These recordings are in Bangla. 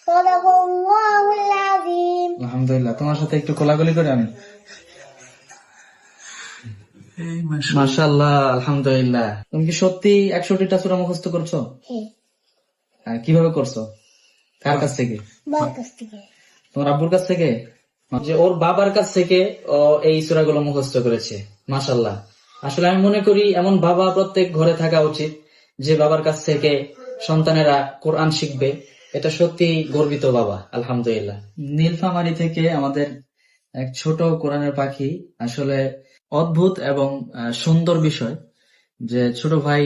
সাদাকাল্লাহুল আযীম। আলহামদুলিল্লাহ, তোমার সাথে একটু কোলাকুলি করে আমি। মাশাআল্লাহ, আলহামদুলিল্লাহ। তুমি কি সত্যি 61টা সূরা মুখস্থ করছো? হ্যাঁ, কিভাবে করছো? কার কাছ থেকে? মার কাছ থেকে। তোমার আব্বুর কাছ থেকে? যে ওর বাবার কাছ থেকে ও এই সূরাগুলো মুখস্থ করেছে। মাশাআল্লাহ। আসলে আমি মনে করি এমন বাবা প্রত্যেক ঘরে থাকা উচিত, যে বাবার কাছ থেকে সন্তানেরা কোরআন শিখবে। এটা সত্যি গর্বিত বাবা, আলহামদুলিল্লাহ। নীলফামারী থেকে আমাদের এক ছোট কোরআনের পাখি। আসলে অদ্ভুত এবং সুন্দর বিষয় যে ছোট ভাই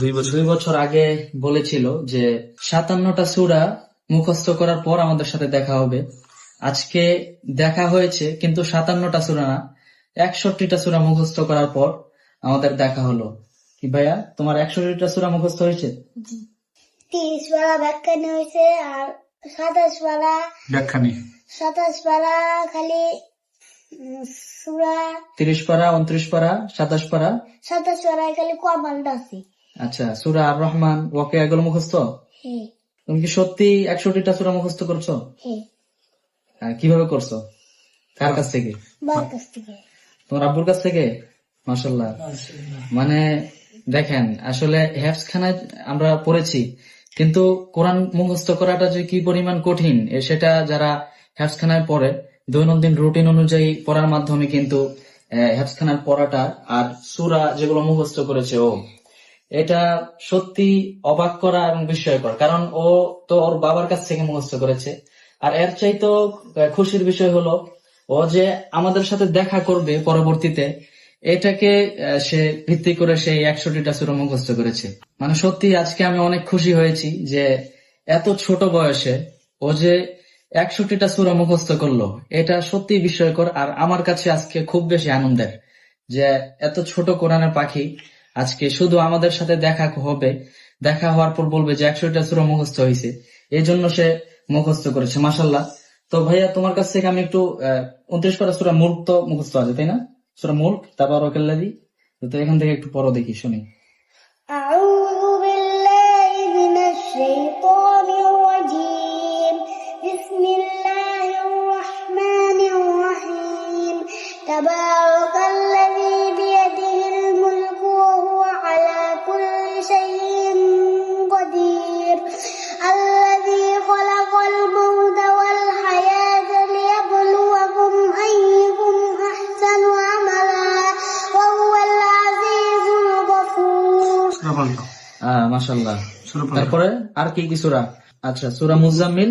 2 বছর আগে বলেছিল যে 57টা সূরা মুখস্থ করার পর আমাদের সাথে দেখা হবে। আজকে দেখা হয়েছে, কিন্তু 57টা সূরা না, 61টা সূরা মুখস্থ করার পর আমাদের দেখা হলো। কি ভাইয়া, তোমার 61টা সূরা মুখস্থ হয়েছে? 30 পারা ব্যাখ্যানি হয়েছে, আর 27 পারা ব্যাখ্যানি, 27 পারা খালি সূরা, 30 পারা, 29 পারা, 27 পারা, 27 পারায় খালি কমান্ড আছে। আচ্ছা, সূরা আর রহমান, ওয়াকিয়া, এগুলো মুখস্থ? হ্যাঁ, তুমি কি সত্যি 61টা সূরা মুখস্থ করছো? হ্যাঁ, কিভাবে করছো? কার কাছ থেকে? মার কাছ থেকে। তোমার আব্বুর কাছ থেকে? মাশাআল্লাহ। মানে দেখেন, আসলে হেফজখানায় আমরা পড়েছি, কিন্তু কোরআন মুখস্থ করাটা যে কি পরিমাণ কঠিন, সেটা যারা হেফজখানায় পড়ে দৈনন্দিন রুটিন অনুযায়ী পড়ার মাধ্যমে কিন্তু হেফজখানার পড়াটা আর সূরা যেগুলো মুখস্থ করেছে ও, এটা সত্যি অবাক করা এবং বিস্ময়কর। কারণ ও তো ওর বাবার কাছ থেকে মুখস্থ করেছে। আর এর চাইতো খুশির বিষয় হলো ও যে আমাদের সাথে দেখা করবে পরবর্তীতে, এটাকে সে ভিত্তি করে সেই 61টা সূরা মুখস্থ করেছে। মানে সত্যি আজকে আমি অনেক খুশি হয়েছি যে এত ছোট বয়সে ও যে 61টা সূরা মুখস্থ করলো। এটা সত্যি বিস্ময়কর, আর আমার কাছে আজকে খুব বেশি আনন্দের যে এত ছোট কোরআনের পাখি আজকে শুধু আমাদের সাথে দেখা হবে, দেখা হওয়ার পর বলবে যে 61টা সূরা মুখস্থ হয়েছে, এই জন্য সে মুখস্থ করেছে। মাশাআল্লাহ। তো ভাইয়া, তোমার কাছ থেকে আমি একটু 29 পারা সূরা মুলক তো মুখস্থ আছে, তাই না? সূরা মুলক, তাবারাকাল্লাযী, তো এখান থেকে একটু পড়ো দেখি, শুনি। আউযু বিল্লাহি মিনাশ শাইতানির রাজীম। বিসমিল্লাহির রাহমানির রাহিম। তাবারাকাল্লাযী বিয়াদিহিল মুলকু ওয়া হুয়া আলা কুল্লি শাইইন কাদির। আল্লাযী খালাকাল মাউতা ওয়াল হায়াতা লিয়াবলুয়াকুম আইয়ুকুম আহসানু আমালা ওয়া হুয়াল আজিজুল গফুর। মাশাআল্লাহ। তারপরে আর কি কি সূরা? আচ্ছা, সূরা মুজাম্মিল।